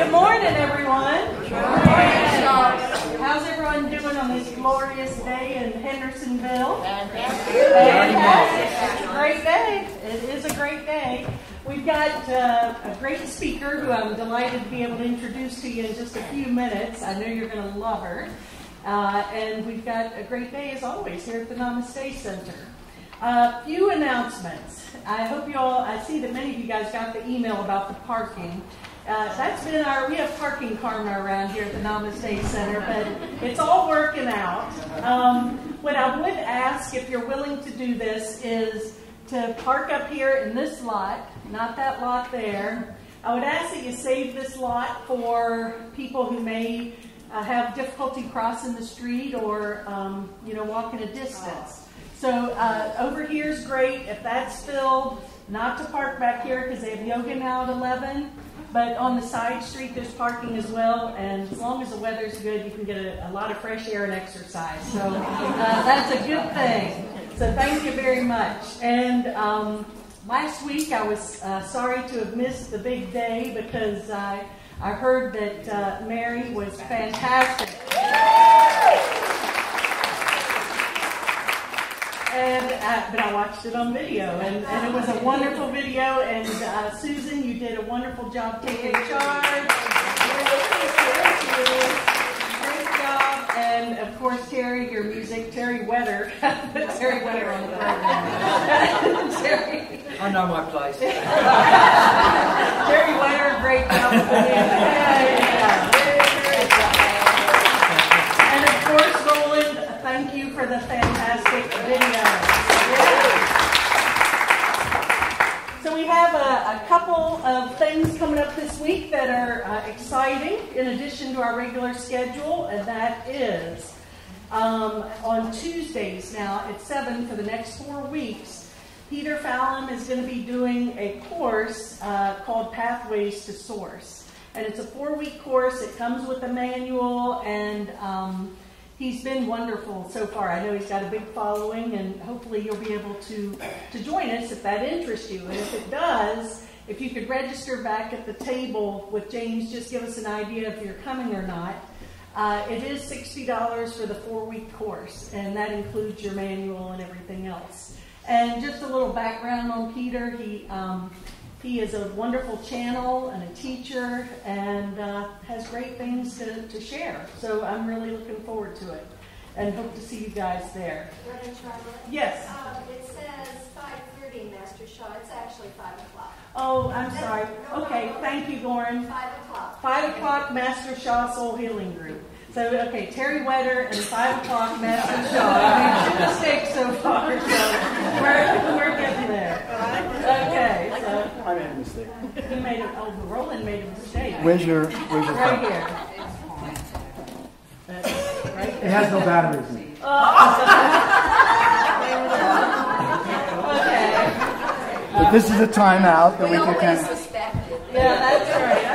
Good morning, everyone. Good morning. How's everyone doing on this glorious day in Hendersonville? Fantastic. It's a great day. It is a great day. We've got a great speaker who I'm delighted to be able to introduce to you in just a few minutes. I know you're going to love her. And we've got a great day, as always, here at the Namaste Center. A few announcements. I hope you all, I see that many of you guys got the email about the parking. That's been we have parking karma around here at the Namaste Center, but it's all working out. What I would ask, if you're willing to do this, is to park up here in this lot, not that lot there. I would ask that you save this lot for people who may have difficulty crossing the street or, walking a distance. So over here is great. If that's filled, not to park back here because they have yoga now at 11. But on the side street, there's parking as well. And as long as the weather's good, you can get a lot of fresh air and exercise. So that's a good thing. So thank you very much. And last week, I was sorry to have missed the big day because I heard that Mary was fantastic. But I watched it on video, and it was a wonderful video. And Susan, you did a wonderful job taking charge. Great job. And of course, Terry, your music, Terry Wetter. Terry Wetter on the program. Terry. I know my place. Terry Wetter, great job with the music. Yeah. Very job. And of course, Roland, thank you for the fantastic video. So we have a couple of things coming up this week that are exciting in addition to our regular schedule, and that is on Tuesdays now at 7 for the next 4 weeks. Peter Fallon is going to be doing a course called Pathways to Source. And it's a 4-week course. It comes with a manual, and he's been wonderful so far. I know he's got a big following, and hopefully you'll be able to join us if that interests you. And if it does, if you could register back at the table with James, just give us an idea if you're coming or not. It is $60 for the 4-week course, and that includes your manual and everything else. And just a little background on Peter. He is a wonderful channel and a teacher and has great things to share. So I'm really looking forward to it and hope to see you guys there. Reverend Charlotte? Yes. It says 5:30, Master Shaw. It's actually 5 o'clock. Oh, I'm sorry. Okay, thank you, Goran. 5 o'clock. 5 o'clock, Master Shaw Soul Healing Group. So, okay, Terry Wetter and 5 o'clock, Master Shaw. I made 2 mistakes so far, so we're getting there. Okay, so. I made a mistake. Roland made a mistake. Where's your Right phone? here. Right It there. has no batteries in it. Okay. But this is a timeout that we can kind of... suspected. Yeah, that's right.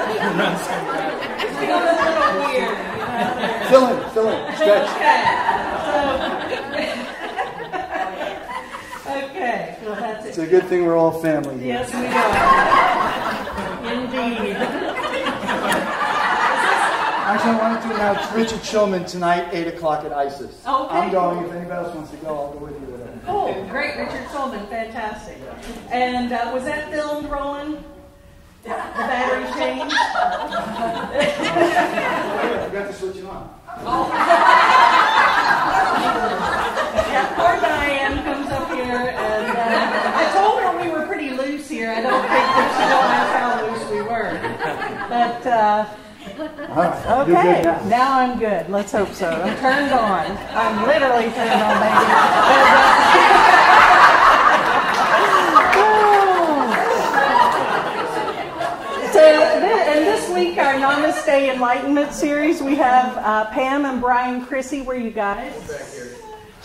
It's becoming a little weird. Fill in, stretch. Okay, well that's it. It's a good thing we're all family here. Yes, we are. Indeed. Actually, I wanted to announce Richard Shulman tonight, 8 o'clock at ISIS. Okay. I'm going. If anybody else wants to go, I'll go with you. Oh, great, Richard Solman, fantastic. And was that filmed, Roland? The battery change? I forgot to switch it on. Yeah, poor Diane comes up here, and I told her we were pretty loose here. I don't think that she realized how loose we were. But, Right. You're okay, good now. now I'm good. Let's hope so. I'm turned on. I'm literally turned on, baby. And this week, our Namaste Enlightenment series, we have Pam and Brian Chrissy. Where are you guys?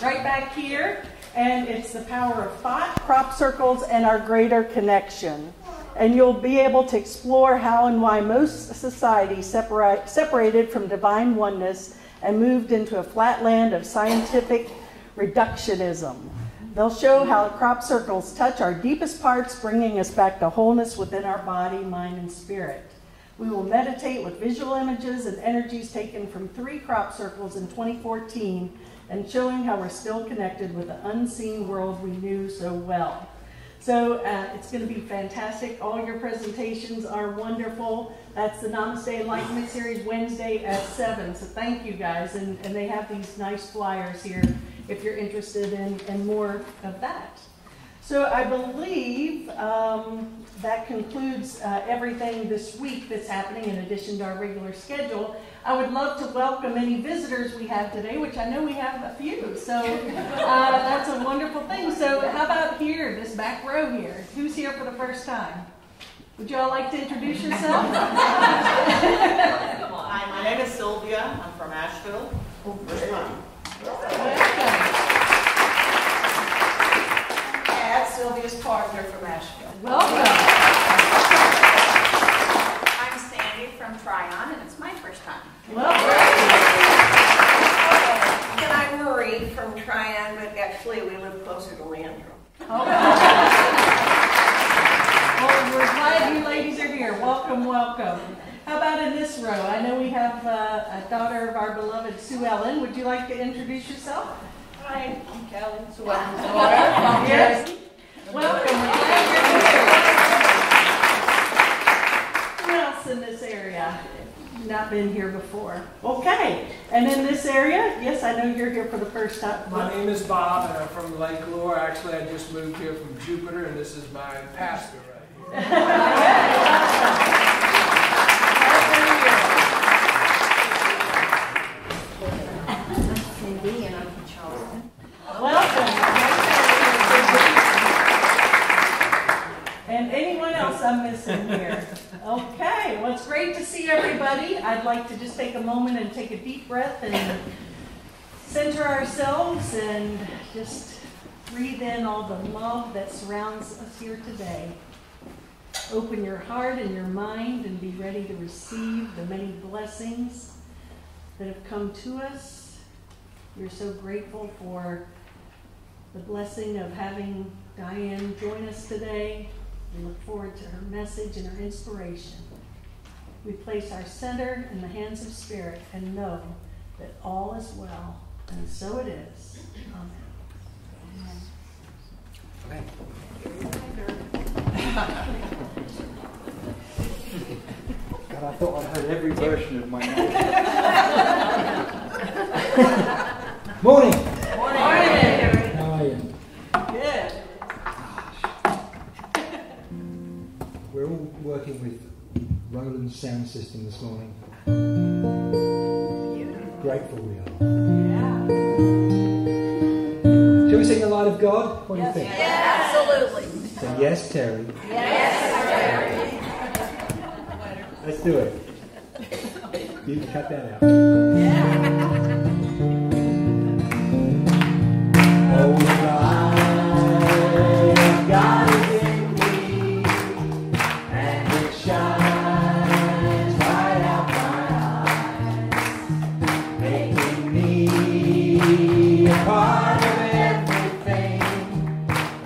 Right back here. And it's the power of thought, crop circles, and our greater connection. And you'll be able to explore how and why most society separated from divine oneness and moved into a flat land of scientific reductionism. They'll show how crop circles touch our deepest parts, bringing us back to wholeness within our body, mind, and spirit. We will meditate with visual images and energies taken from 3 crop circles in 2014 and showing how we're still connected with the unseen world we knew so well. So it's going to be fantastic. All your presentations are wonderful. That's the Namaste Enlightenment Series Wednesday at 7. So thank you guys. And they have these nice flyers here if you're interested in more of that. So I believe that concludes everything this week that's happening in addition to our regular schedule. I would love to welcome any visitors we have today, which I know we have a few. So that's a wonderful thing. So how about here, this back row here? Who's here for the first time? Would you all like to introduce yourself? Hi, my name is Sylvia. I'm from Asheville. First time. Sylvia's partner from Asheville. Welcome. I'm Sandy from Tryon, and it's my first time. Welcome. And I'm Marie from Tryon, but actually we live closer to Landrum. Well, we're glad you ladies are here. Welcome, welcome. How about in this row? I know we have a daughter of our beloved Sue Ellen. Would you like to introduce yourself? Hi, I'm Kelly. Sue Ellen's daughter from Jersey. Welcome. We're glad you're here. Who else in this area? Not been here before. Okay. And in this area, yes, I know you're here for the first time. My name is Bob, and I'm from Lake Lure. Actually, I just moved here from Jupiter, and this is my pastor right here. Cindy, and I'm from Charleston. Welcome. And anyone else I'm missing here? Okay, well, it's great to see everybody. I'd like to just take a moment and take a deep breath and center ourselves and just breathe in all the love that surrounds us here today. Open your heart and your mind and be ready to receive the many blessings that have come to us. We're so grateful for the blessing of having Diane join us today. We look forward to her message and her inspiration. We place our center in the hands of Spirit and know that all is well, and so it is. Amen. God, I thought I heard every version of my name. Morning. Morning. How are you? Good. We're all working with Roland's sound system this morning. Grateful we are. Yeah. Shall we sing the light of God? What do you think? Yes, absolutely. So yes, Terry. Yes, Let's do it. You can cut that out. Oh, the light of God is in me, and it shines right out my eyes, making me a part of everything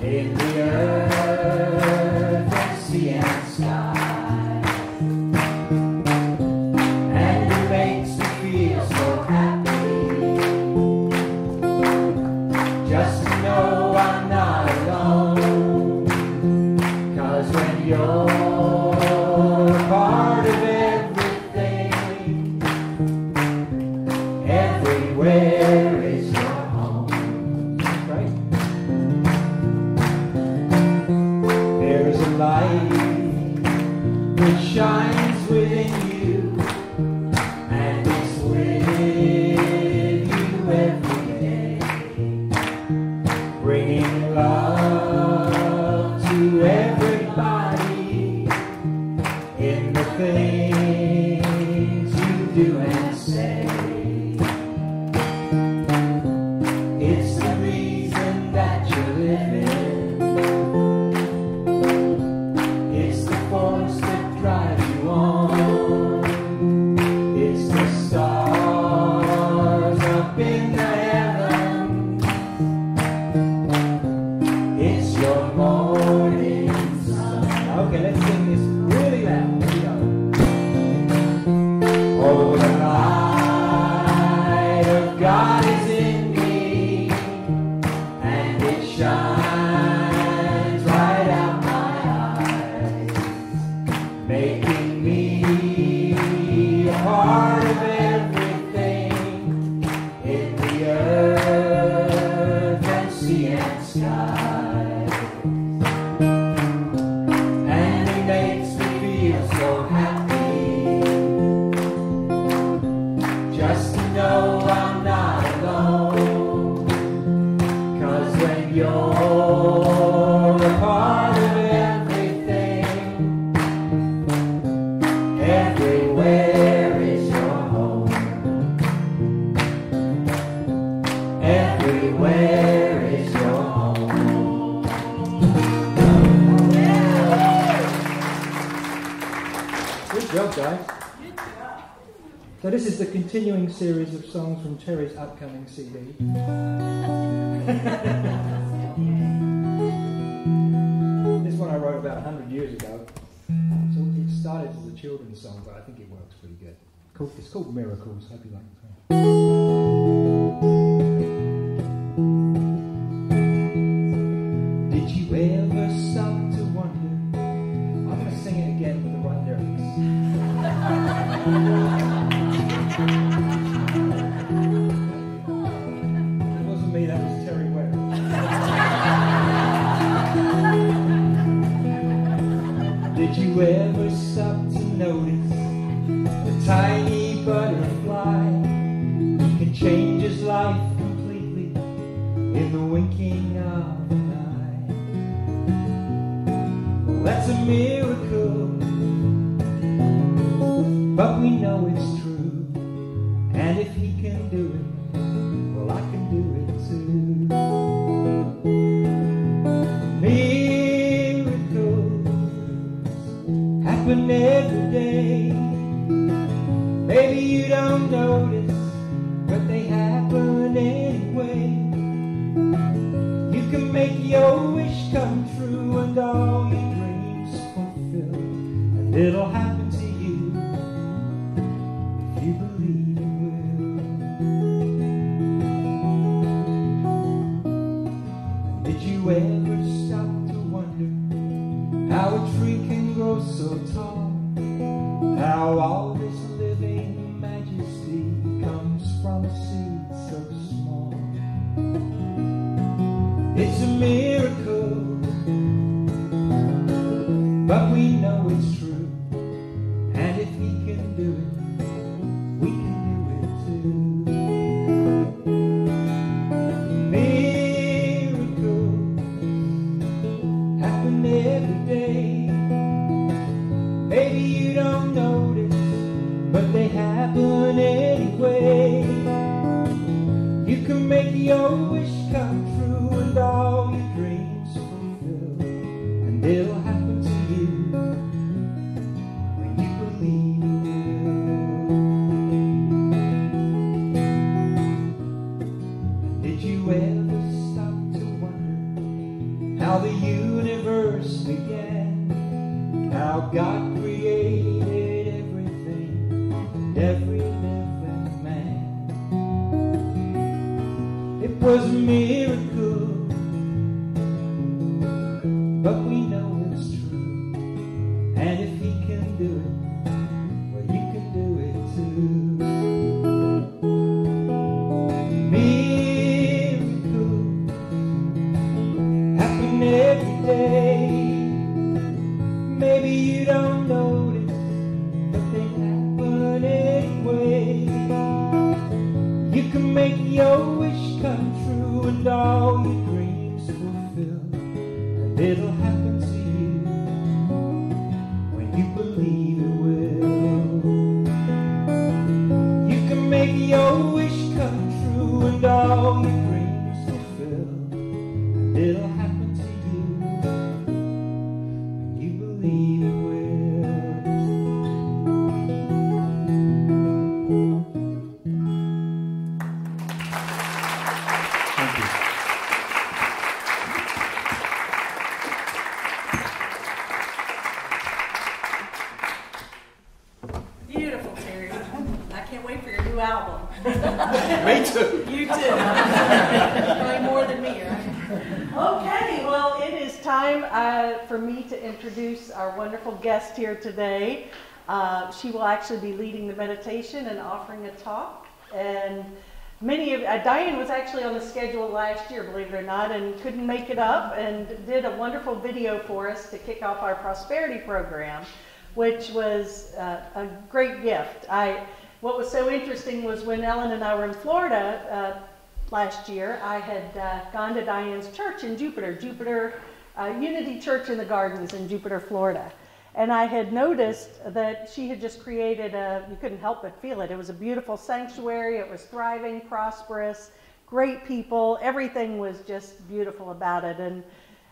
in the earth and sea and sky. Shines within you, and it's with you every day, bringing love to everybody in the things you do and say. It's the reason that you're living. It's the force that drive you on. It's the stars up in the heavens. It's your morning sun. Okay, let's sing this really loud. Here we go. job, guys. So this is the continuing series of songs from Terry's upcoming CD. This one I wrote about 100 years ago. So it started as a children's song, but I think it works pretty good. It's called Miracles. Hope you like it. Did you ever stop to wonder? I'm going to sing it again with the right lyrics. That wasn't me, that was Terry Ware. Did you ever stop to notice the tiny butterfly? He can change his life completely in the winking of an eye. Well, that's a miracle, but we know it's true. And if he can do it, well, I can do it too. Miracles happen every day. Maybe you don't notice, but they happen anyway. You can make your wish come true and all your dreams fulfill, and it'll happen to you if you believe it will. And did you ever stop to wonder how a tree can grow so tall? How all this living majesty comes from a seed so small? It's a miracle, but we know it's true. And if he can do it, we can do it too. Miracles happen every day. Maybe you don't notice, but they happen anyway. You can make your wish come true and all your dreams fulfill, and it'll happen to you when you believe it will. Did you ever stop to wonder how the universe began? How God created everything and every living man. It was a miracle, but we know it's true. And if he can do it, well, you can do it too. Miracles happen every day. Maybe you don't notice, but they happen anyway. You can make your wish come true and all your dreams fulfill, and it'll happen to you when you believe it will. You can make your wish come true and all your dreams fulfill, and it'll happen to you when you believe it will. Beautiful, Terry. I can't wait for your new album. Me too. You too. Probably more than me, right? Okay, well, it is time for me to introduce our wonderful guest here today. She will actually be leading the meditation and offering a talk. And Diane was actually on the schedule last year, believe it or not, and couldn't make it up, and did a wonderful video for us to kick off our prosperity program, which was a great gift. What was so interesting was when Ellen and I were in Florida last year, I had gone to Diane's church in Jupiter Unity Church in the Gardens in Jupiter, Florida. And I had noticed that she had just created you couldn't help but feel it. It was a beautiful sanctuary. It was thriving, prosperous, great people. Everything was just beautiful about it. And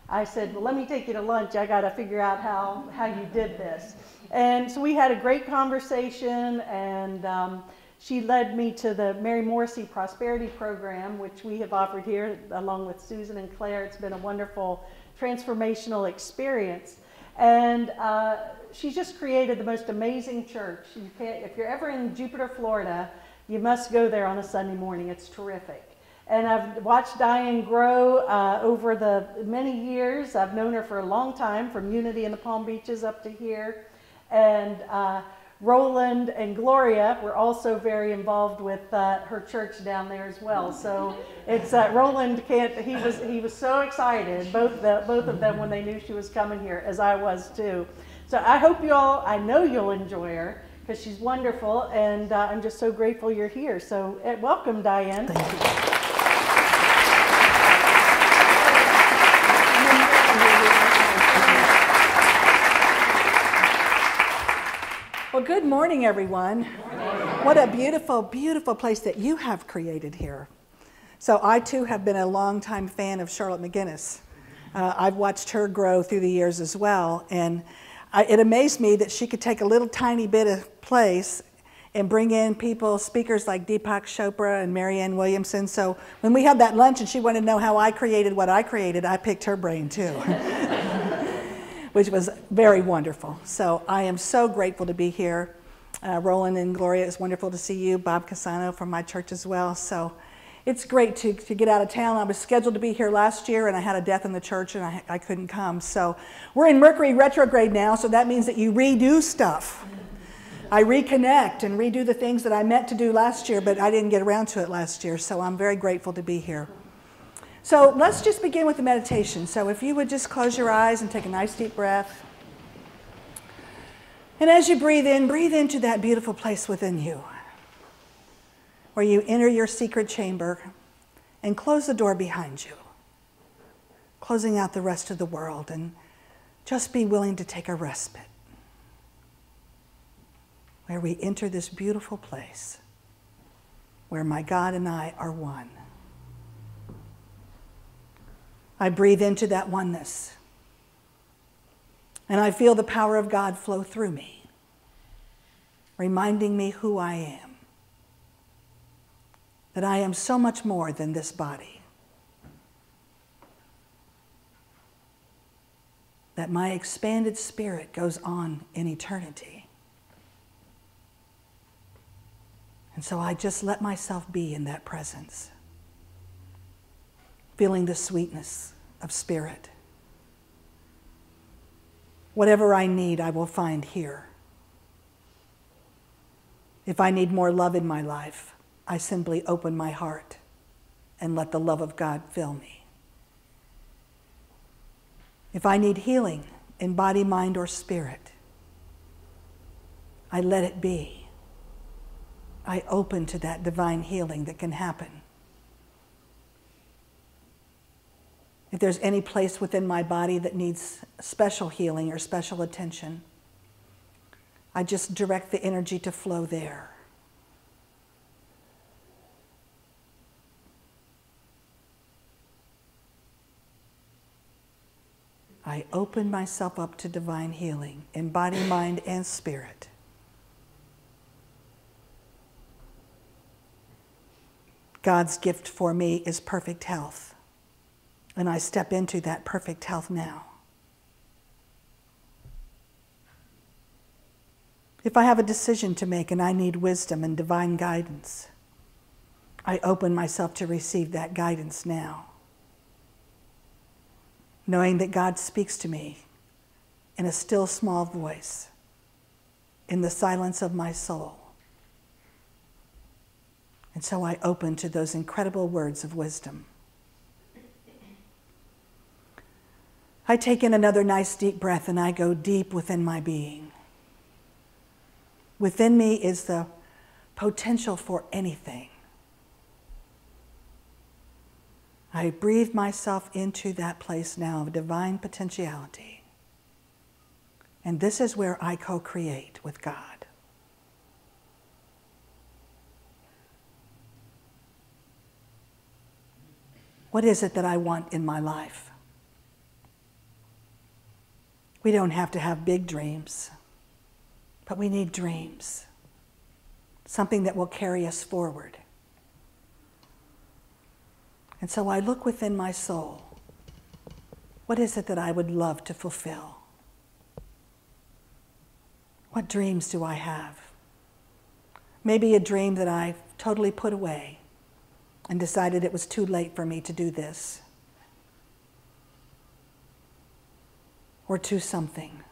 I said, well, let me take you to lunch. I got to figure out how you did this. And so we had a great conversation, and she led me to the Mary Morrissey Prosperity Program, which we have offered here along with Susan and Claire. It's been a wonderful transformational experience. And she's just created the most amazing church. If you're ever in Jupiter, Florida, you must go there on a Sunday morning. It's terrific. And I've watched Diane grow over the many years. I've known her for a long time, from Unity in the Palm Beaches up to here. And Roland and Gloria were also very involved with her church down there as well. So it's Roland he was so excited, both of them, when they knew she was coming here, as I was too. So I know you'll enjoy her, because she's wonderful, and I'm just so grateful you're here. So welcome, Diane. Thank you. Well, good morning, everyone. What a beautiful, beautiful place that you have created here. So I, too, have been a longtime fan of Charlotte McGinnis. I've watched her grow through the years as well, and it amazed me that she could take a little tiny bit of place and bring in speakers like Deepak Chopra and Marianne Williamson. So when we had that lunch and she wanted to know how I created what I created, I picked her brain, too. Which was very wonderful. So I am so grateful to be here. Roland and Gloria, it's wonderful to see you. Bob Casano from my church as well. So it's great to get out of town. I was scheduled to be here last year, and I had a death in the church, and I couldn't come. So we're in Mercury retrograde now, so that means that you redo stuff. I reconnect and redo the things that I meant to do last year, but I didn't get around to it last year. So I'm very grateful to be here. So let's just begin with the meditation. So if you would just close your eyes and take a nice deep breath. And as you breathe into that beautiful place within you, where you enter your secret chamber and close the door behind you, closing out the rest of the world, and just be willing to take a respite, where we enter this beautiful place where my God and I are one. I breathe into that oneness, and I feel the power of God flow through me, reminding me who I am, that I am so much more than this body, that my expanded spirit goes on in eternity. And so I just let myself be in that presence, feeling the sweetness of spirit. Whatever I need, I will find here. If I need more love in my life, I simply open my heart and let the love of God fill me. If I need healing in body, mind, or spirit, I let it be. I open to that divine healing that can happen. If there's any place within my body that needs special healing or special attention, I just direct the energy to flow there. I open myself up to divine healing in body, mind, and spirit. God's gift for me is perfect health, and I step into that perfect health now. If I have a decision to make and I need wisdom and divine guidance, I open myself to receive that guidance now, knowing that God speaks to me in a still small voice, in the silence of my soul. And so I open to those incredible words of wisdom. I take in another nice deep breath and I go deep within my being. Within me is the potential for anything. I breathe myself into that place now of divine potentiality. And this is where I co-create with God. What is it that I want in my life? We don't have to have big dreams, but we need dreams. Something that will carry us forward. And so I look within my soul. What is it that I would love to fulfill? What dreams do I have? Maybe a dream that I totally put away and decided it was too late for me to do this. Or to something.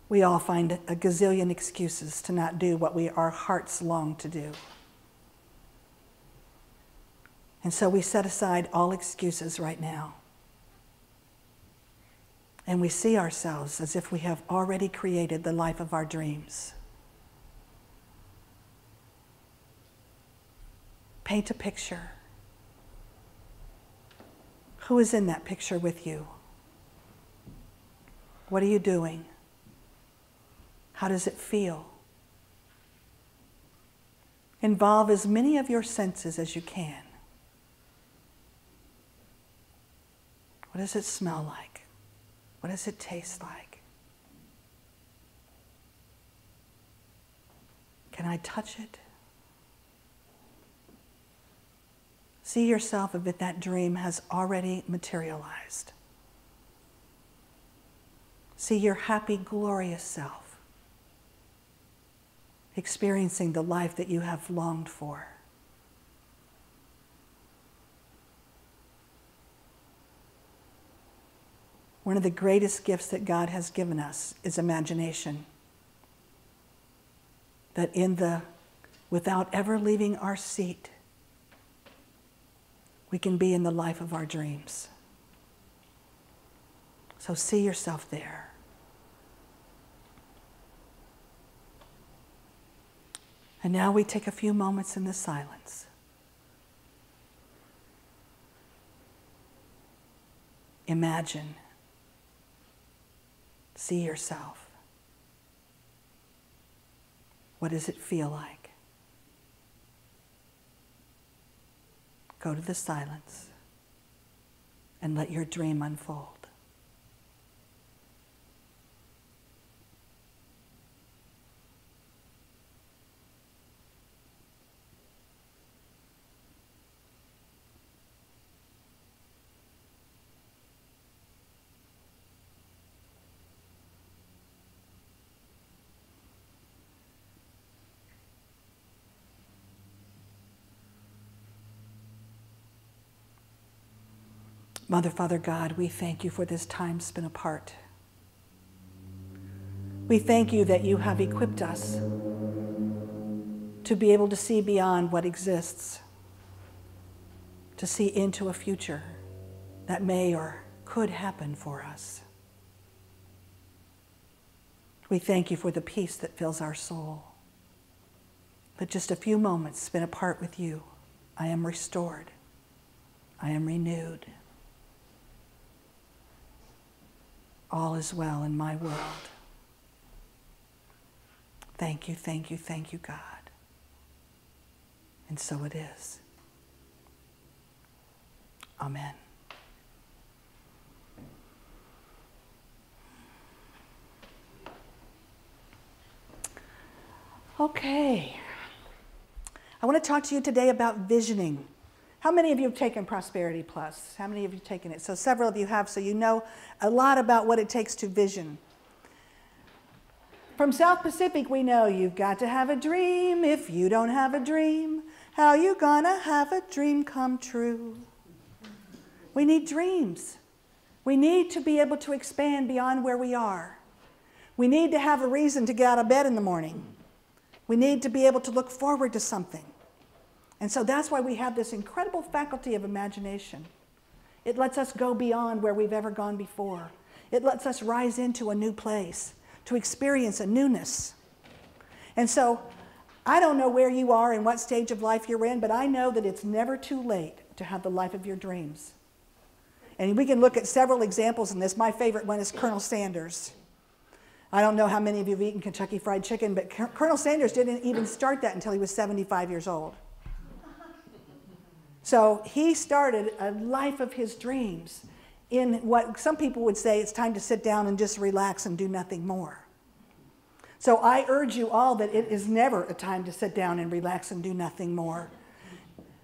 We all find a gazillion excuses to not do what our hearts long to do. And so we set aside all excuses right now. And we see ourselves as if we have already created the life of our dreams. Paint a picture. Who is in that picture with you? What are you doing? How does it feel? Involve as many of your senses as you can. What does it smell like? What does it taste like? Can I touch it? See yourself as if that dream has already materialized. See your happy, glorious self, experiencing the life that you have longed for. One of the greatest gifts that God has given us is imagination. That without ever leaving our seat, we can be in the life of our dreams. So see yourself there. And now we take a few moments in the silence. Imagine. See yourself. What does it feel like? Go to the silence and let your dream unfold. Mother, Father, God, we thank you for this time spent apart. We thank you that you have equipped us to be able to see beyond what exists, to see into a future that may or could happen for us. We thank you for the peace that fills our soul. But just a few moments spent apart with you, I am restored. I am renewed. All is well in my world. Thank you, thank you, thank you, God. And so it is. Amen. Okay. I want to talk to you today about visioning. How many of you have taken Prosperity Plus? How many of you have taken it? So several of you have, so you know a lot about what it takes to vision. From South Pacific, we know you've got to have a dream. If you don't have a dream, how you gonna have a dream come true? We need dreams. We need to be able to expand beyond where we are. We need to have a reason to get out of bed in the morning. We need to be able to look forward to something. And so that's why we have this incredible faculty of imagination. It lets us go beyond where we've ever gone before. It lets us rise into a new place, to experience a newness. And so I don't know where you are and what stage of life you're in, but I know that it's never too late to have the life of your dreams. And we can look at several examples in this. My favorite one is Colonel Sanders. I don't know how many of you have eaten Kentucky Fried Chicken, but Colonel Sanders didn't even start that until he was 75 years old. So he started a life of his dreams. in what some people would say it's time to sit down and just relax and do nothing more. So I urge you all that it is never a time to sit down and relax and do nothing more.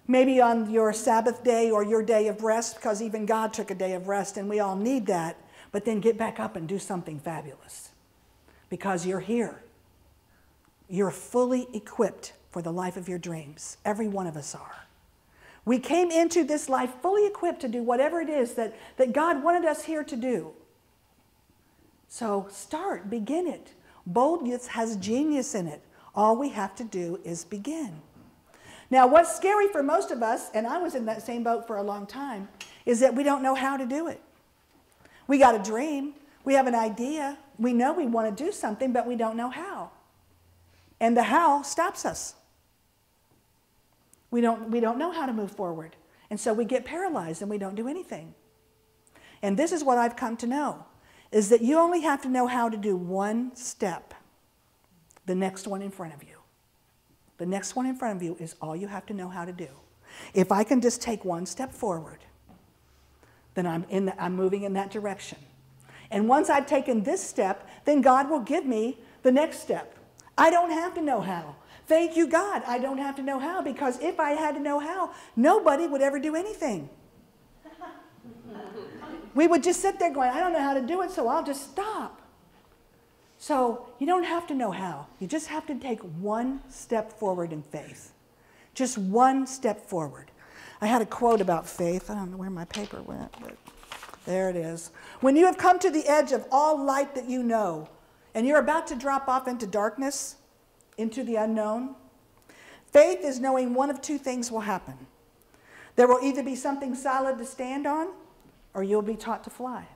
Maybe on your Sabbath day or your day of rest, because even God took a day of rest and we all need that, but then get back up and do something fabulous because you're here. You're fully equipped for the life of your dreams. Every one of us are. We came into this life fully equipped to do whatever it is that God wanted us here to do. So start, begin it. Boldness has genius in it. All we have to do is begin. Now, what's scary for most of us, and I was in that same boat for a long time, is that we don't know how to do it. We got a dream. We have an idea. We know we want to do something, but we don't know how. And the how stops us. We don't know how to move forward. And so we get paralyzed and we don't do anything. And this is what I've come to know, is that you only have to know how to do one step. The next one in front of you. The next one in front of you is all you have to know how to do. If I can just take one step forward, then I'm moving in that direction. And once I've taken this step, then God will give me the next step. I don't have to know how. Thank you, God. I don't have to know how, because if I had to know how, nobody would ever do anything. We would just sit there going, I don't know how to do it, so I'll just stop. So you don't have to know how. You just have to take one step forward in faith. Just one step forward. I had a quote about faith. I don't know where my paper went, but there it is. When you have come to the edge of all light that you know, and you're about to drop off into darkness, into the unknown, faith is knowing one of two things will happen. There will either be something solid to stand on, or you'll be taught to fly.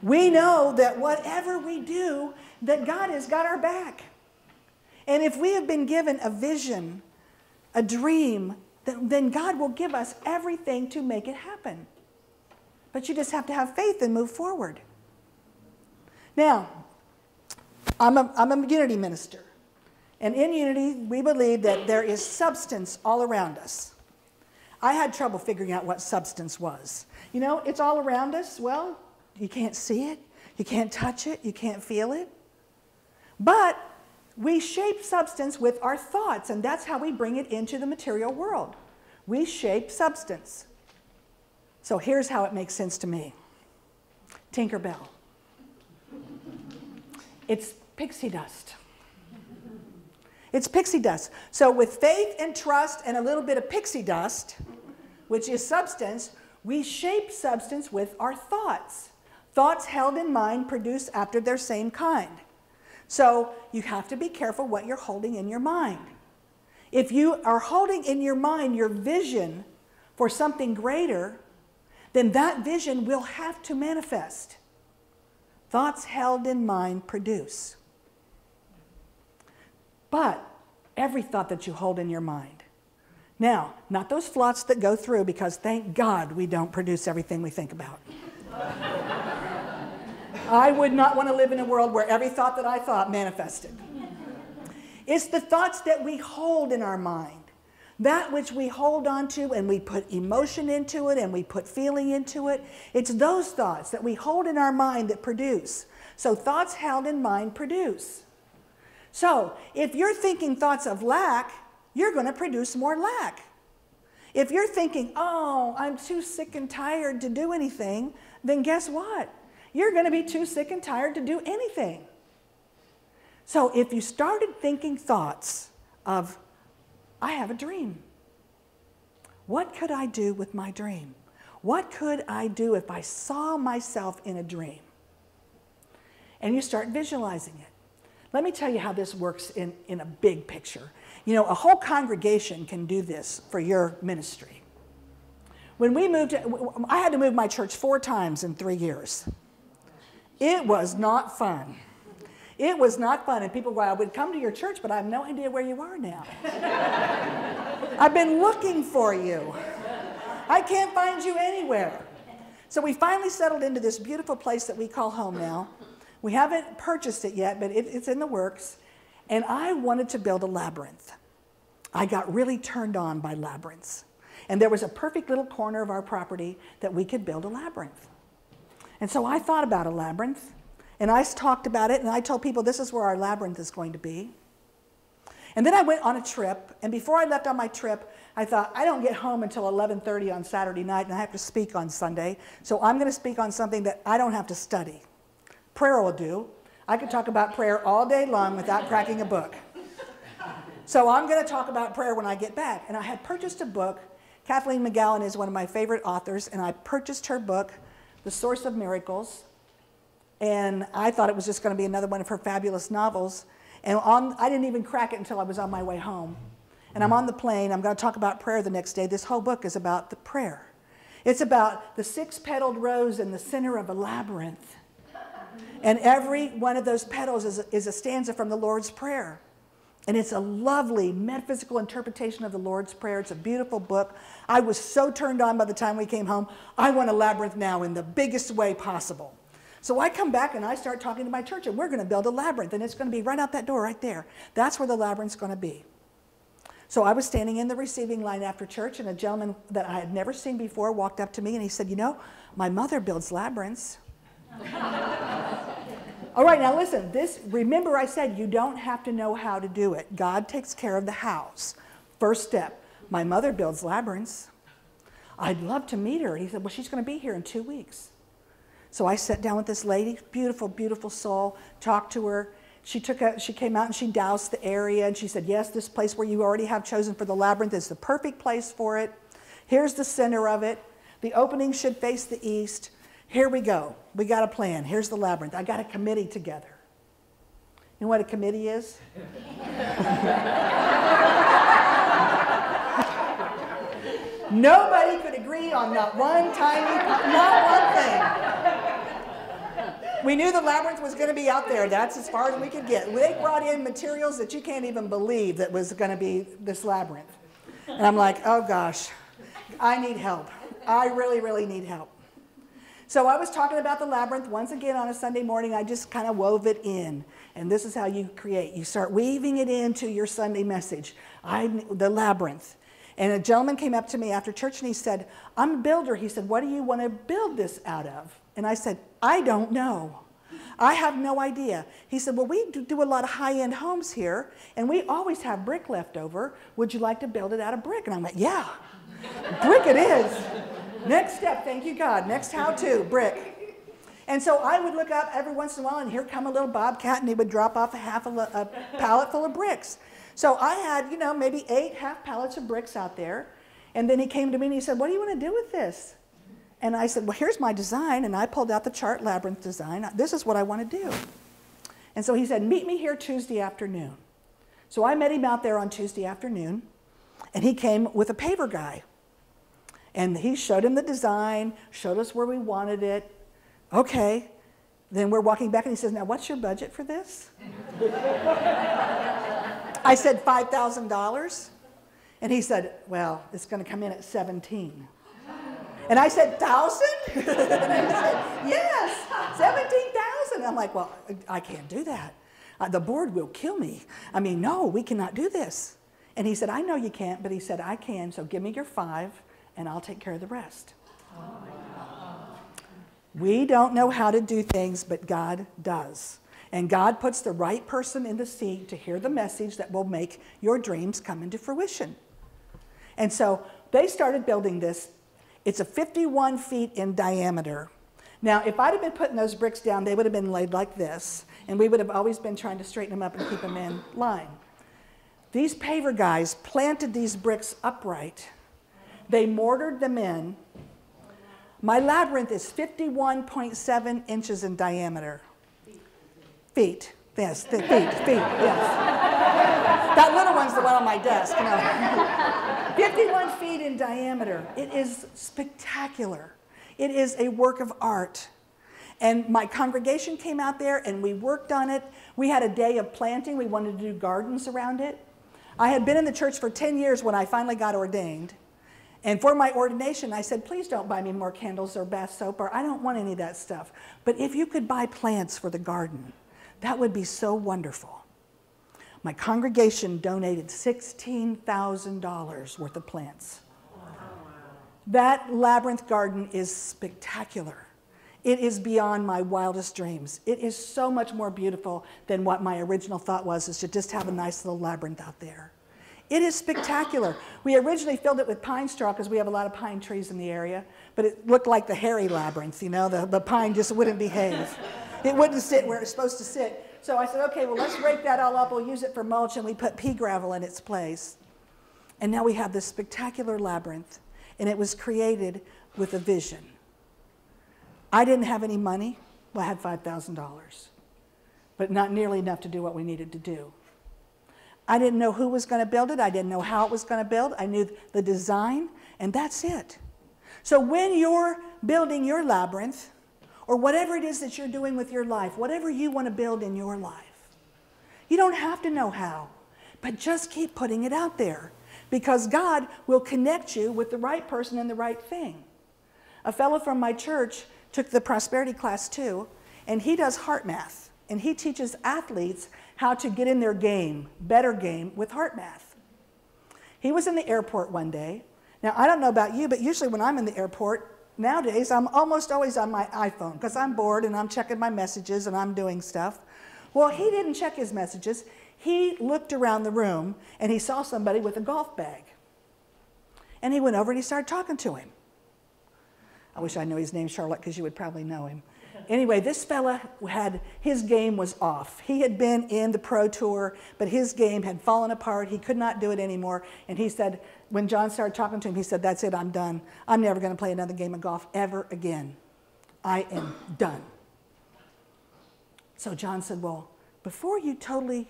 We know that whatever we do, that God has got our back. And if we have been given a vision, a dream, then God will give us everything to make it happen. But you just have to have faith and move forward. Now, I'm a unity minister. And in unity, we believe that there is substance all around us. I had trouble figuring out what substance was. You know, it's all around us. Well, you can't see it. You can't touch it. You can't feel it. But we shape substance with our thoughts, and that's how we bring it into the material world. We shape substance. So here's how it makes sense to me. Tinkerbell. It's pixie dust. It's pixie dust. So with faith and trust and a little bit of pixie dust, which is substance, we shape substance with our thoughts. Thoughts held in mind produce after their same kind. So you have to be careful what you're holding in your mind. If you are holding in your mind your vision for something greater, then that vision will have to manifest. Thoughts held in mind produce. But every thought that you hold in your mind. Now, not those thoughts that go through, because thank God we don't produce everything we think about. I would not want to live in a world where every thought that I thought manifested. It's the thoughts that we hold in our mind. That which we hold on to and we put emotion into it and we put feeling into it. It's those thoughts that we hold in our mind that produce. So thoughts held in mind produce. So if you're thinking thoughts of lack, you're going to produce more lack. If you're thinking, oh, I'm too sick and tired to do anything, then guess what? You're going to be too sick and tired to do anything. So if you started thinking thoughts of, I have a dream. What could I do with my dream? What could I do if I saw myself in a dream? And you start visualizing it. Let me tell you how this works in a big picture. You know, a whole congregation can do this for your ministry. When we moved, I had to move my church 4 times in 3 years. It was not fun. It was not fun. And people go, I would come to your church, but I have no idea where you are now. I've been looking for you. I can't find you anywhere. So we finally settled into this beautiful place that we call home now. We haven't purchased it yet, but it's in the works. And I wanted to build a labyrinth. I got really turned on by labyrinths. And there was a perfect little corner of our property that we could build a labyrinth. And so I thought about a labyrinth, and I talked about it, and I told people this is where our labyrinth is going to be. And then I went on a trip, and before I left on my trip, I thought, I don't get home until 11:30 on Saturday night, and I have to speak on Sunday, so I'm going to speak on something that I don't have to study. Prayer will do. I could talk about prayer all day long without cracking a book. So I'm going to talk about prayer when I get back. And I had purchased a book. Kathleen McGowan is one of my favorite authors, and I purchased her book, The Source of Miracles, and I thought it was just going to be another one of her fabulous novels. And I didn't even crack it until I was on my way home. And I'm on the plane. I'm going to talk about prayer the next day. This whole book is about the prayer. It's about the 6-petaled rose in the center of a labyrinth. And every one of those petals is a stanza from the Lord's Prayer. And it's a lovely metaphysical interpretation of the Lord's Prayer. It's a beautiful book. I was so turned on by the time we came home. I want a labyrinth now in the biggest way possible. So I come back and I start talking to my church, and we're going to build a labyrinth, and it's going to be right out that door right there. That's where the labyrinth's going to be. So I was standing in the receiving line after church, and a gentleman that I had never seen before walked up to me, and he said, you know, my mother builds labyrinths. All right, now listen, remember I said you don't have to know how to do it. God takes care of the hows. First step, my mother builds labyrinths. I'd love to meet her. He said, well, she's going to be here in 2 weeks. So I sat down with this lady, beautiful, beautiful soul, talked to her. She came out and she doused the area, and she said, yes, this place where you already have chosen for the labyrinth is the perfect place for it. Here's the center of it. The opening should face the east. Here we go. We got a plan. Here's the labyrinth. I got a committee together. You know what a committee is? Nobody could agree on not one thing. We knew the labyrinth was going to be out there. That's as far as we could get. They brought in materials that you can't even believe that was going to be this labyrinth. And I'm like, oh gosh, I need help. I really, really need help. So I was talking about the labyrinth once again on a Sunday morning. I just kind of wove it in. And this is how you create. You start weaving it into your Sunday message. The labyrinth. And a gentleman came up to me after church and he said, I'm a builder. He said, what do you want to build this out of? And I said, I don't know. I have no idea. He said, well, we do a lot of high-end homes here, and we always have brick left over. Would you like to build it out of brick? And I'm like, yeah, brick it is. Next step, thank you, God. Next how-to, brick. And so I would look up every once in a while, and here come a little bobcat, and he would drop off a pallet full of bricks. So I had, maybe 8 half pallets of bricks out there. And then he came to me and he said, what do you want to do with this? And I said, well, here's my design. And I pulled out the chart labyrinth design. This is what I want to do. And so he said, meet me here Tuesday afternoon. So I met him out there on Tuesday afternoon. And he came with a paver guy. And he showed him the design, showed us where we wanted it. Okay. Then we're walking back and he says, now what's your budget for this? I said, $5,000. And he said, well, it's going to come in at 17. And I said, 1,000? And he said, yes, 17,000. I'm like, well, I can't do that. The board will kill me. I mean, no, we cannot do this. And he said, I know you can't, but he said, I can, so give me your 5, and I'll take care of the rest. We don't know how to do things, but God does. And God puts the right person in the seat to hear the message that will make your dreams come into fruition. And so they started building this. It's a 51 feet in diameter. Now, if I'd have been putting those bricks down, they would have been laid like this, and we would have always been trying to straighten them up and keep them in line. These paver guys planted these bricks upright. They mortared them in. My labyrinth is 51.7 inches in diameter. Feet. Yes, feet, yes. That little one's the one on my desk. 51 feet in diameter. It is spectacular. It is a work of art. And my congregation came out there and we worked on it. We had a day of planting. We wanted to do gardens around it. I had been in the church for 10 years when I finally got ordained. And for my ordination, I said, please don't buy me more candles or bath soap, or I don't want any of that stuff. But if you could buy plants for the garden, that would be so wonderful. My congregation donated $16,000 worth of plants. That labyrinth garden is spectacular. It is beyond my wildest dreams. It is so much more beautiful than what my original thought was, is to just have a nice little labyrinth out there. It is spectacular. We originally filled it with pine straw because we have a lot of pine trees in the area, but it looked like the hairy labyrinth, you know, the pine just wouldn't behave. It wouldn't sit where it's supposed to sit. So I said, okay, well, let's rake that all up. We'll use it for mulch, and we put pea gravel in its place. And now we have this spectacular labyrinth, and it was created with a vision. I didn't have any money. Well, I had $5,000, but not nearly enough to do what we needed to do. I didn't know who was going to build it. I didn't know how it was going to build. I knew the design, and that's it. So when you're building your labyrinth, or whatever it is that you're doing with your life, whatever you want to build in your life, you don't have to know how, but just keep putting it out there, because God will connect you with the right person and the right thing. A fellow from my church took the prosperity class too, and he does heart math, and he teaches athletes how to get in their game, better game, with heart math. He was in the airport one day. Now, I don't know about you, but usually when I'm in the airport, nowadays, I'm almost always on my iPhone because I'm bored and I'm checking my messages and I'm doing stuff. Well, he didn't check his messages. He looked around the room and he saw somebody with a golf bag. And he went over and he started talking to him. I wish I knew his name, Charlotte, because you would probably know him. Anyway, this fella his game was off. He had been in the pro tour, but his game had fallen apart. He could not do it anymore. And he said, when John started talking to him, he said, that's it, I'm done. I'm never going to play another game of golf ever again. I am done. So John said, well, before you totally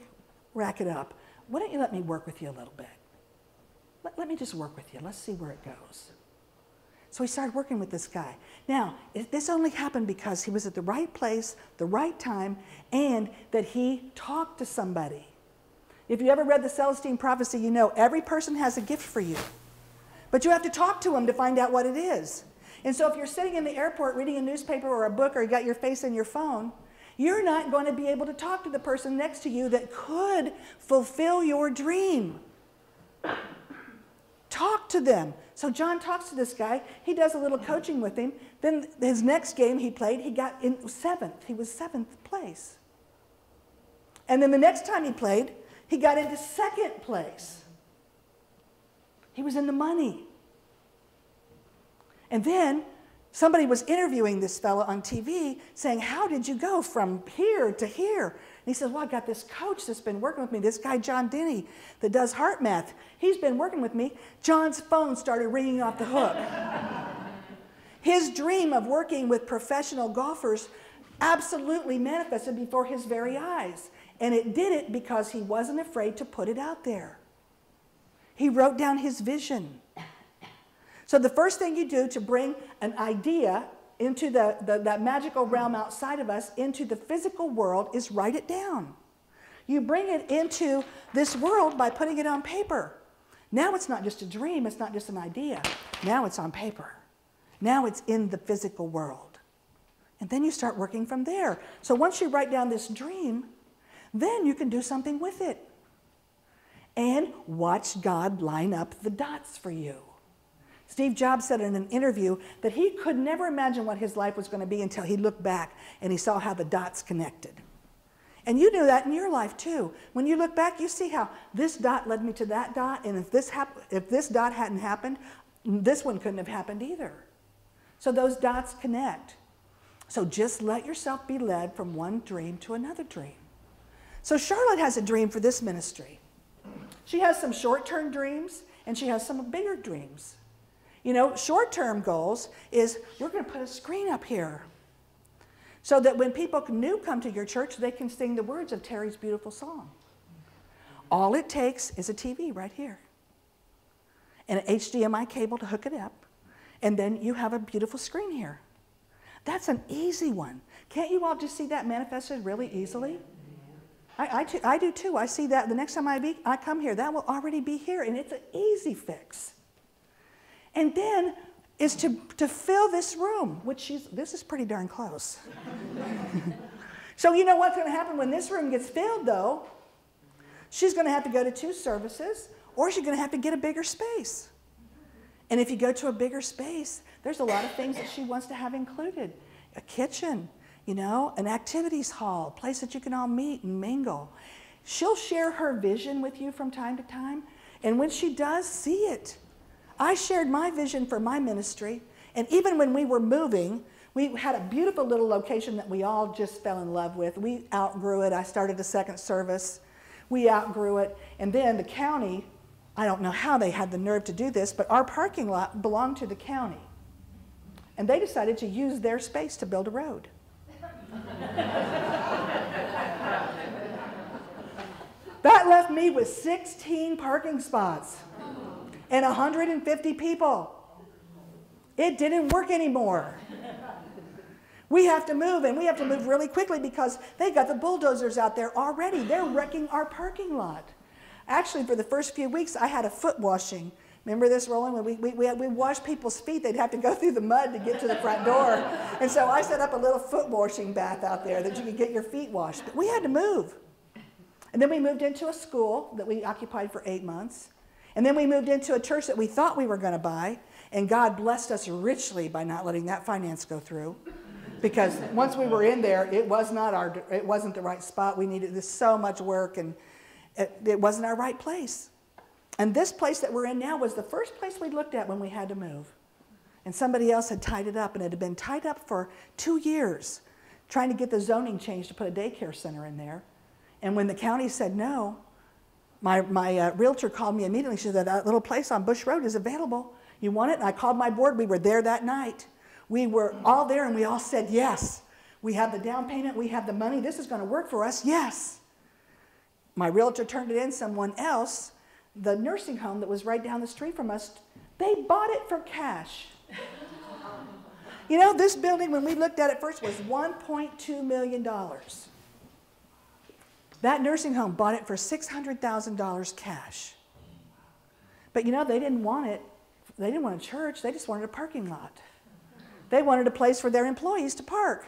rack it up, why don't you let me work with you a little bit? Let me just work with you. Let's see where it goes. So he started working with this guy. Now, this only happened because he was at the right place, the right time, and that he talked to somebody. If you ever read the Celestine Prophecy, you know every person has a gift for you. But you have to talk to them to find out what it is. And so if you're sitting in the airport reading a newspaper or a book, or you got your face in your phone, you're not going to be able to talk to the person next to you that could fulfill your dream. Talk to them. So John talks to this guy. He does a little coaching with him. Then his next game he played, he got in 7th. He was 7th place. And then the next time he played, he got into 2nd place. He was in the money. And then somebody was interviewing this fellow on TV saying, how did you go from here to here? And he said, well, I got this coach that's been working with me, this guy John Denny that does heart math. He's been working with me. John's phone started ringing off the hook. His dream of working with professional golfers absolutely manifested before his very eyes. And it did it because he wasn't afraid to put it out there. He wrote down his vision. So the first thing you do to bring an idea into that magical realm outside of us, into the physical world, is write it down. You bring it into this world by putting it on paper. Now it's not just a dream, it's not just an idea. Now it's on paper. Now it's in the physical world. And then you start working from there. So once you write down this dream, then you can do something with it. And watch God line up the dots for you. Steve Jobs said in an interview that he could never imagine what his life was going to be until he looked back and he saw how the dots connected. And you do that in your life too. When you look back, you see how this dot led me to that dot, and if this dot hadn't happened, this one couldn't have happened either. So those dots connect. So just let yourself be led from one dream to another dream. So Charlotte has a dream for this ministry. She has some short-term dreams, and she has some bigger dreams. You know, short-term goals is we're going to put a screen up here so that when people new come to your church, they can sing the words of Terry's beautiful song. All it takes is a TV right here and an HDMI cable to hook it up, and then you have a beautiful screen here. That's an easy one. Can't you all just see that manifested really easily? I do too. I see that the next time I come here, that will already be here, and it's an easy fix. And then is to fill this room, which this is pretty darn close. So you know what's going to happen when this room gets filled, though? She's going to have to go to 2 services, or she's going to have to get a bigger space. And if you go to a bigger space, there's a lot of things that she wants to have included. A kitchen, you know, an activities hall, a place that you can all meet and mingle. She'll share her vision with you from time to time. And when she does, see it. I shared my vision for my ministry. And even when we were moving, we had a beautiful little location that we all just fell in love with. We outgrew it. I started a second service. We outgrew it. And then the county, I don't know how they had the nerve to do this, but our parking lot belonged to the county. And they decided to use their space to build a road. That left me with 16 parking spots and 150 people. It didn't work anymore. We have to move, and we have to move really quickly because they got the bulldozers out there already. They're wrecking our parking lot. Actually, for the first few weeks, I had a foot washing. Remember this, Roland? When we washed people's feet, they'd have to go through the mud to get to the front door. And so I set up a little foot washing bath out there that you could get your feet washed. But we had to move. And then we moved into a school that we occupied for 8 months. And then we moved into a church that we thought we were going to buy. And God blessed us richly by not letting that finance go through. Because once we were in there, it wasn't the right spot. We needed so much work, and it wasn't our right place. And this place that we're in now was the first place we looked at when we had to move. And somebody else had tied it up, and it had been tied up for 2 years, trying to get the zoning changed to put a daycare center in there. And when the county said no, my realtor called me immediately. She said, that little place on Bush Road is available. You want it? And I called my board. We were there that night. We were all there, and we all said yes. We have the down payment. We have the money. This is going to work for us. Yes. My realtor turned it in. Someone else, the nursing home that was right down the street from us, they bought it for cash. You know, this building, when we looked at it first, was $1.2 million. That nursing home bought it for $600,000 cash. But you know, they didn't want it. They didn't want a church. They just wanted a parking lot. They wanted a place for their employees to park.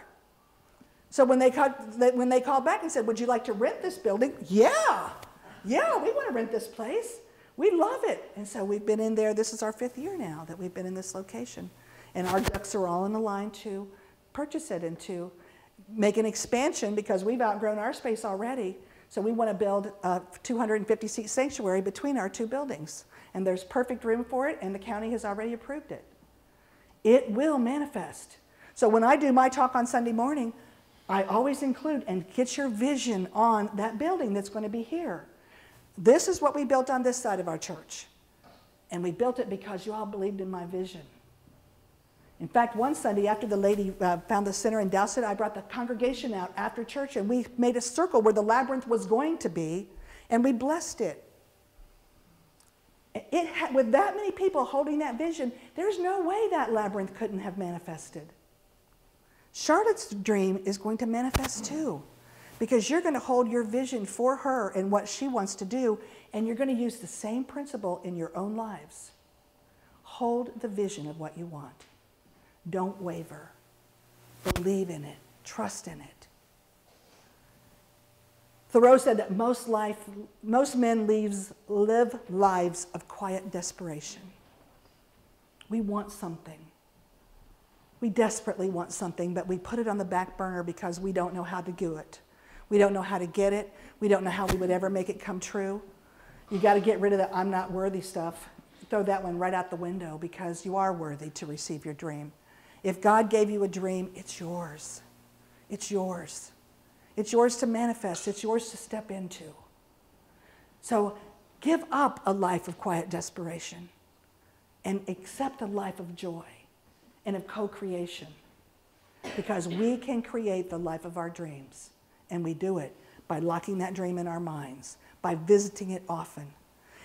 So when they called back and said, would you like to rent this building? Yeah, we want to rent this place. We love it. And so we've been in there. This is our 5th year now that we've been in this location. And our ducks are all in the line to purchase it and to make an expansion because we've outgrown our space already. So we want to build a 250-seat sanctuary between our 2 buildings. And there's perfect room for it, and the county has already approved it. It will manifest. So when I do my talk on Sunday morning, I always include and get your vision on that building that's going to be here. This is what we built on this side of our church. And we built it because you all believed in my vision. In fact, one Sunday after the lady found the center and doused it, I brought the congregation out after church, and we made a circle where the labyrinth was going to be, and we blessed it. With that many people holding that vision, there's no way that labyrinth couldn't have manifested. Charlotte's dream is going to manifest too, because you're going to hold your vision for her and what she wants to do, and you're going to use the same principle in your own lives. Hold the vision of what you want. Don't waver. Believe in it. Trust in it. Thoreau said that most men live lives of quiet desperation. We want something. We desperately want something, but we put it on the back burner because we don't know how to do it. We don't know how to get it. We don't know how we would ever make it come true. You got to get rid of the I'm not worthy stuff. Throw that one right out the window because you are worthy to receive your dream. If God gave you a dream, it's yours. It's yours. It's yours to manifest. It's yours to step into. So give up a life of quiet desperation and accept a life of joy and of co-creation, because we can create the life of our dreams, and we do it by locking that dream in our minds, by visiting it often.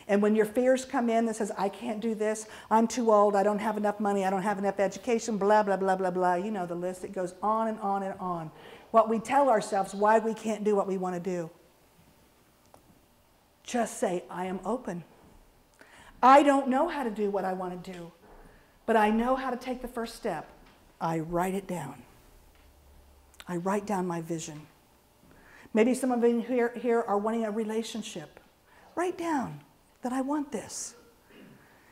And when your fears come in that says, I can't do this, I'm too old, I don't have enough money, I don't have enough education, blah, blah, blah, blah, blah. You know the list. It goes on and on and on. What we tell ourselves, why we can't do what we want to do. Just say, I am open. I don't know how to do what I want to do, but I know how to take the first step. I write it down. I write down my vision. Maybe some of you here are wanting a relationship. Write down that I want this.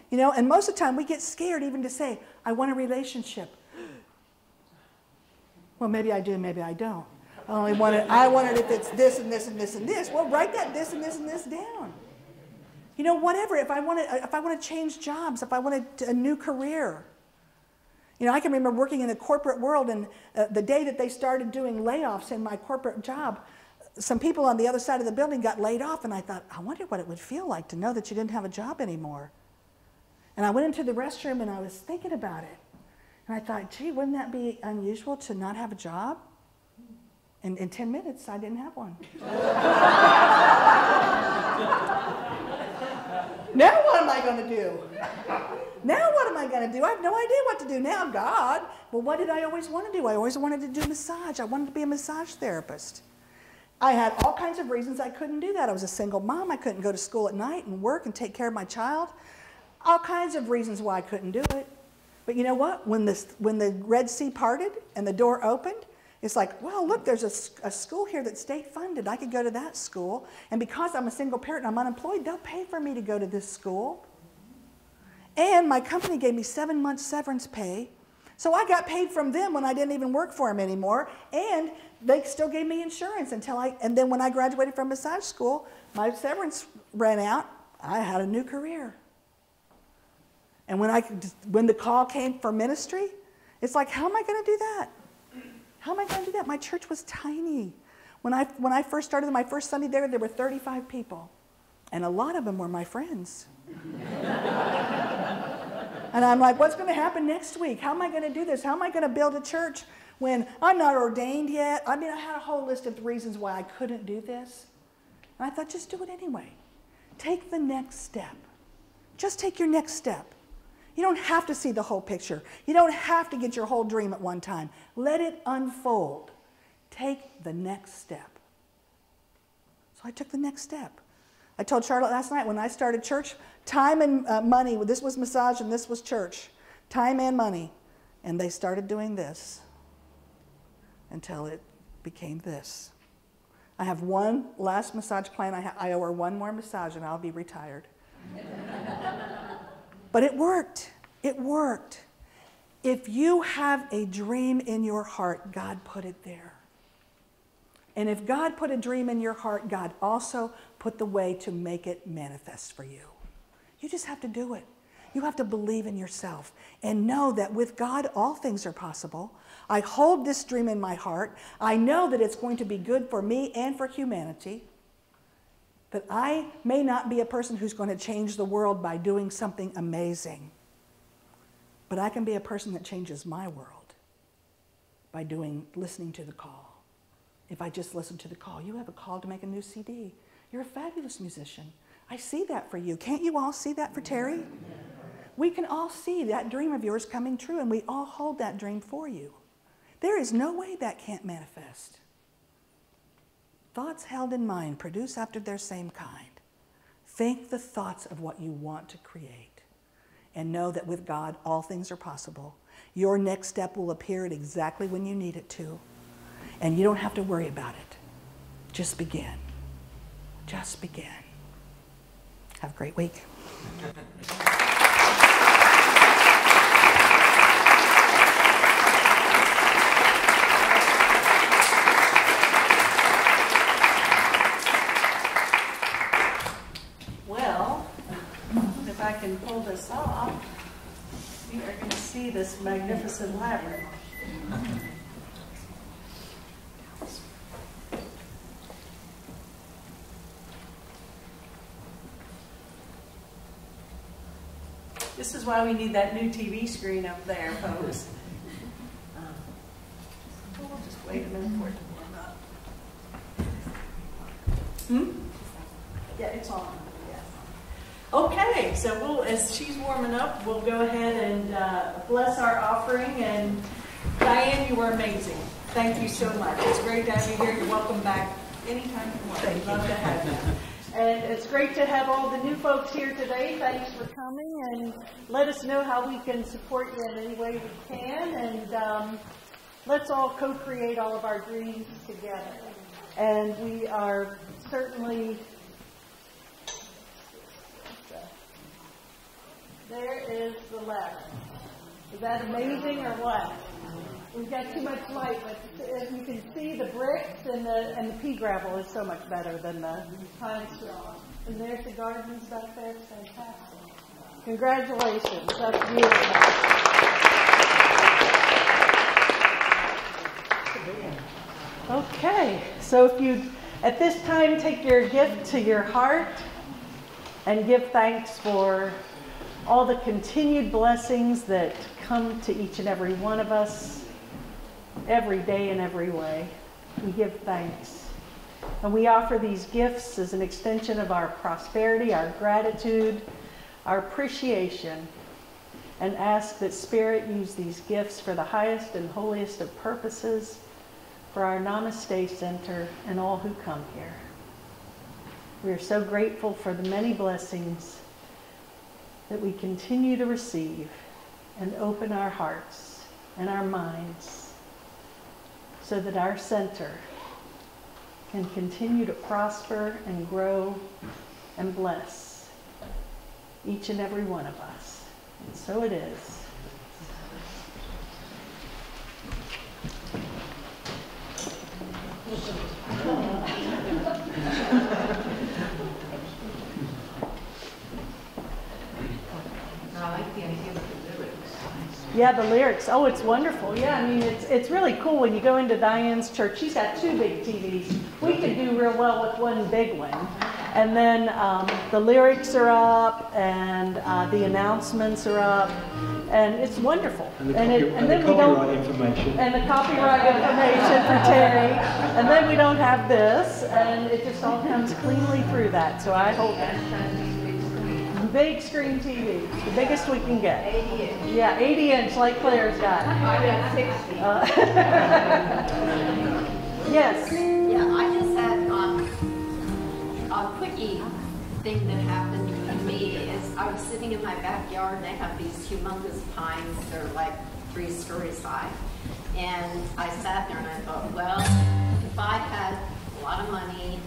You know, and most of the time we get scared even to say, I want a relationship. Well, maybe I do, maybe I don't. I want it if it's this and this and this and this. Well, write that this and this and this down. You know, whatever. If I want to change jobs, if I want a new career. You know, I can remember working in the corporate world, and the day that they started doing layoffs in my corporate job, some people on the other side of the building got laid off, and I thought, I wonder what it would feel like to know that you didn't have a job anymore. And I went into the restroom and I was thinking about it. And I thought, gee, wouldn't that be unusual to not have a job? And in 10 minutes, I didn't have one. Now what am I going to do? Now what am I going to do? I have no idea what to do now, God. Well, what did I always want to do? I always wanted to do massage. I wanted to be a massage therapist. I had all kinds of reasons I couldn't do that. I was a single mom. I couldn't go to school at night and work and take care of my child. All kinds of reasons why I couldn't do it. But you know what? When the Red Sea parted and the door opened, it's like, well, look, there's a school here that's state funded. I could go to that school. And because I'm a single parent and I'm unemployed, they'll pay for me to go to this school. And my company gave me 7 months severance pay. So I got paid from them when I didn't even work for them anymore. And they still gave me insurance and then when I graduated from massage school, my severance ran out. I had a new career. And when the call came for ministry, it's like, how am I going to do that? How am I going to do that? My church was tiny. When I first started my first Sunday there were 35 people. And a lot of them were my friends. And I'm like, what's going to happen next week? How am I going to do this? How am I going to build a church when I'm not ordained yet? I mean, I had a whole list of reasons why I couldn't do this. And I thought, just do it anyway. Take the next step. Just take your next step. You don't have to see the whole picture. You don't have to get your whole dream at one time. Let it unfold. Take the next step. So I took the next step. I told Charlotte last night when I started church, time and money, this was massage and this was church. Time and money. And they started doing this until it became this. I have one last massage client. I owe her one more massage and I'll be retired. But it worked. It worked. If you have a dream in your heart, God put it there. And if God put a dream in your heart, God also put the way to make it manifest for you. You just have to do it. You have to believe in yourself and know that with God, all things are possible. I hold this dream in my heart. I know that it's going to be good for me and for humanity. That I may not be a person who's going to change the world by doing something amazing, but I can be a person that changes my world by listening to the call. If I just listen to the call, you have a call to make a new CD. You're a fabulous musician. I see that for you. Can't you all see that for Terry? We can all see that dream of yours coming true, and we all hold that dream for you. There is no way that can't manifest. Thoughts held in mind produce after their same kind. Think the thoughts of what you want to create and know that with God, all things are possible. Your next step will appear at exactly when you need it to, and you don't have to worry about it. Just begin. Just begin. Have a great week. If I can pull this off, you are going to see this magnificent labyrinth. This is why we need that new TV screen up there, folks. We'll just wait a minute for it to warm up. Yeah, it's on. Okay, so as she's warming up, we'll go ahead and bless our offering. And Diane, you were amazing. Thank you so much. It's great to have you here. You're welcome back anytime you want. We'd love to have you. And it's great to have all the new folks here today. Thanks for coming, and let us know how we can support you in any way we can. And let's all co-create all of our dreams together. And we are certainly There is the ladder. Is that amazing or what? We've got too much light, but as you can see, the bricks and the pea gravel is so much better than the pine straw. And there's the gardens back there. It's fantastic. Congratulations. That's beautiful. Okay, so if you at this time take your gift to your heart and give thanks for all the continued blessings that come to each and every one of us every day in every way. We give thanks. And we offer these gifts as an extension of our prosperity, our gratitude, our appreciation, and ask that Spirit use these gifts for the highest and holiest of purposes for our Namaste Center and all who come here. We are so grateful for the many blessings that we continue to receive, and open our hearts and our minds so that our center can continue to prosper and grow and bless each and every one of us. And so it is. I like the idea of the lyrics. Yeah, the lyrics. Oh, it's wonderful. Yeah, I mean, it's really cool when you go into Diane's church. She's got 2 big TVs. We could do real well with one big one. And then the lyrics are up, and the announcements are up, and it's wonderful. And the copyright information for Terry. And then we don't have this, and it just all comes cleanly through that. So I hope big screen TV, the biggest we can get. 80 inch. Yeah, 80 inch like Claire's got. I got 60. Yes. Yeah, I just had a quickie thing that happened to me is I was sitting in my backyard and they have these humongous pines. They're like 3 stories high. And I sat there and I thought, well, if I had a lot of money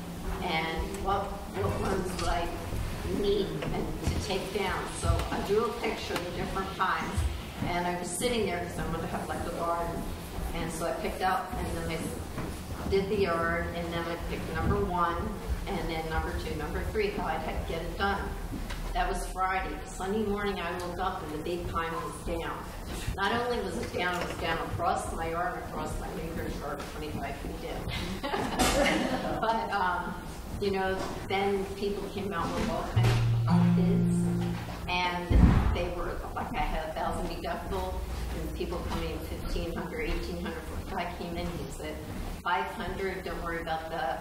and what ones would I need and to take down? So I drew a picture of the different pines and I was sitting there because I'm going to have like a garden. And so I picked out and then I did the yard and then I picked number 1 and then number 2, number 3, how I'd have to get it done. That was Friday. Sunday morning I woke up and the big pine was down. Not only was it down across my yard and across my neighbor's yard, 25 feet down. But you know, then people came out with all kinds of bids, and they were like, I had 1,000 deductible, and people coming in 1,500, 1,800. The guy came in, he said, 500. Don't worry about the,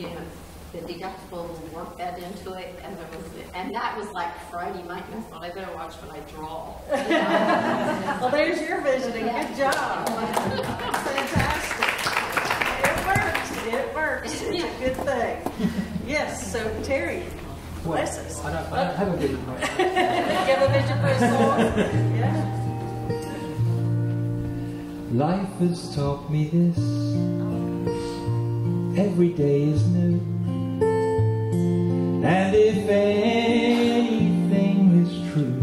you know, the deductible will work that into it, and that was like Friday night. And I thought I better watch what I draw. Well, there's your visiting. Good job. Fantastic. It works. It's a good thing. Yes, so Terry, bless us. I don't have a vision for it. Give a vision for us all. Yeah. Life has taught me this. Every day is new. And if anything is true,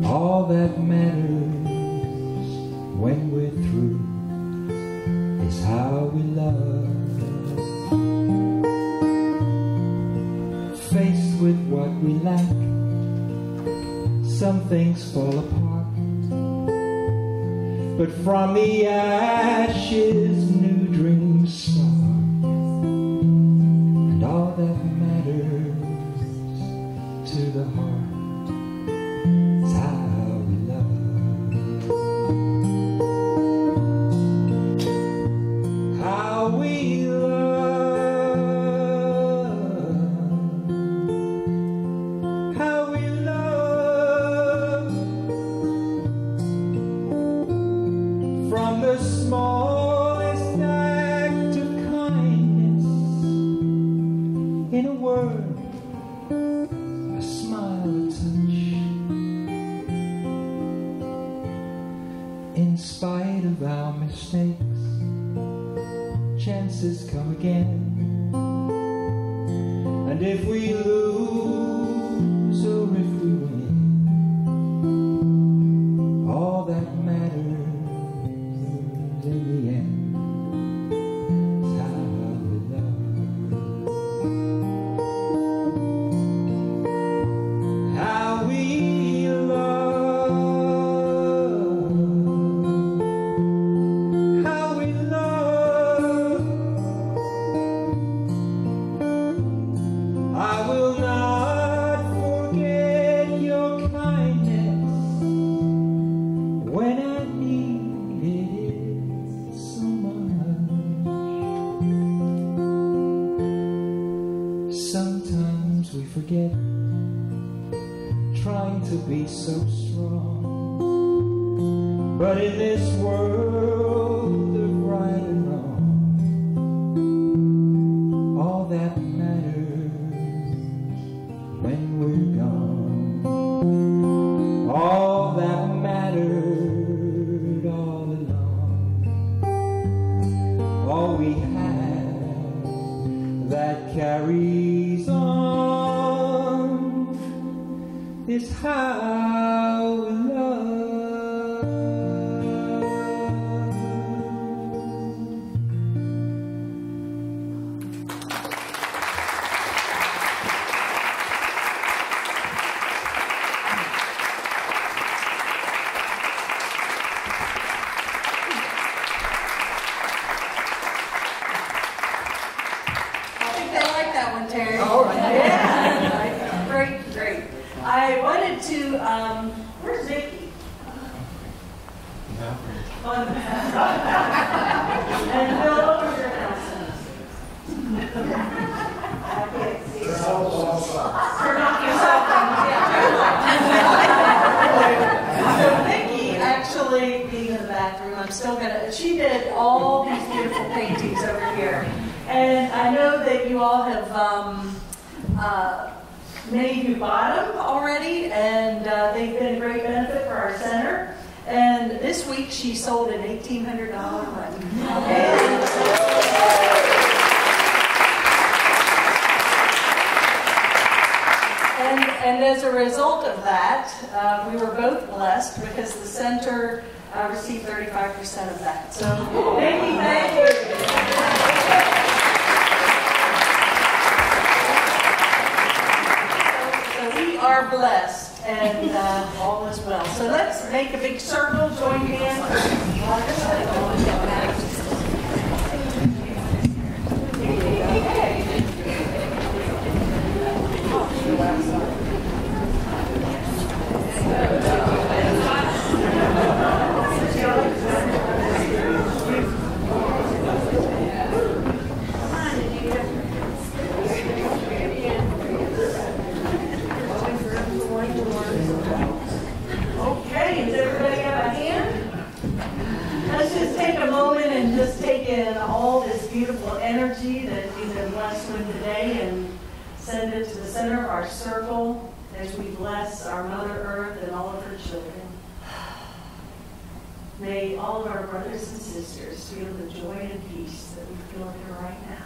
all that matters when we're through is how we love. Faced with what we lack, some things fall apart, but from the ashes new dreams start, and all that matters to the heart is how we love. How we love. How we love. From the smallest act of kindness, in a word, a smile, a touch. In spite of our mistakes, chances come again. And if we lose or if forget, trying to be so strong. But in this world of right and wrong, all that matters when we're gone, all that mattered all along, all we have that carries on is how we love. Where's Vicky? And Bill, what was your announcement? I can't see. Turn off your cell phone. So Vicky, actually being in the bathroom, I'm still gonna. She did all these beautiful paintings over here, and I know that you all have. Many of you bought them already, and they've been a great benefit for our center. And this week she sold an $1,800 one. And as a result of that, we were both blessed because the center received 35% of that. So thank you. Are blessed, and all is well. So let's make a big circle, join hands. Okay, does everybody have a hand? Let's just take a moment and just take in all this beautiful energy that you've been blessed with today and send it to the center of our circle as we bless our Mother Earth and all of her children. May all of our brothers and sisters feel the joy and peace that we feel here right now.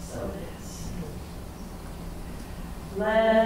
So it is. Let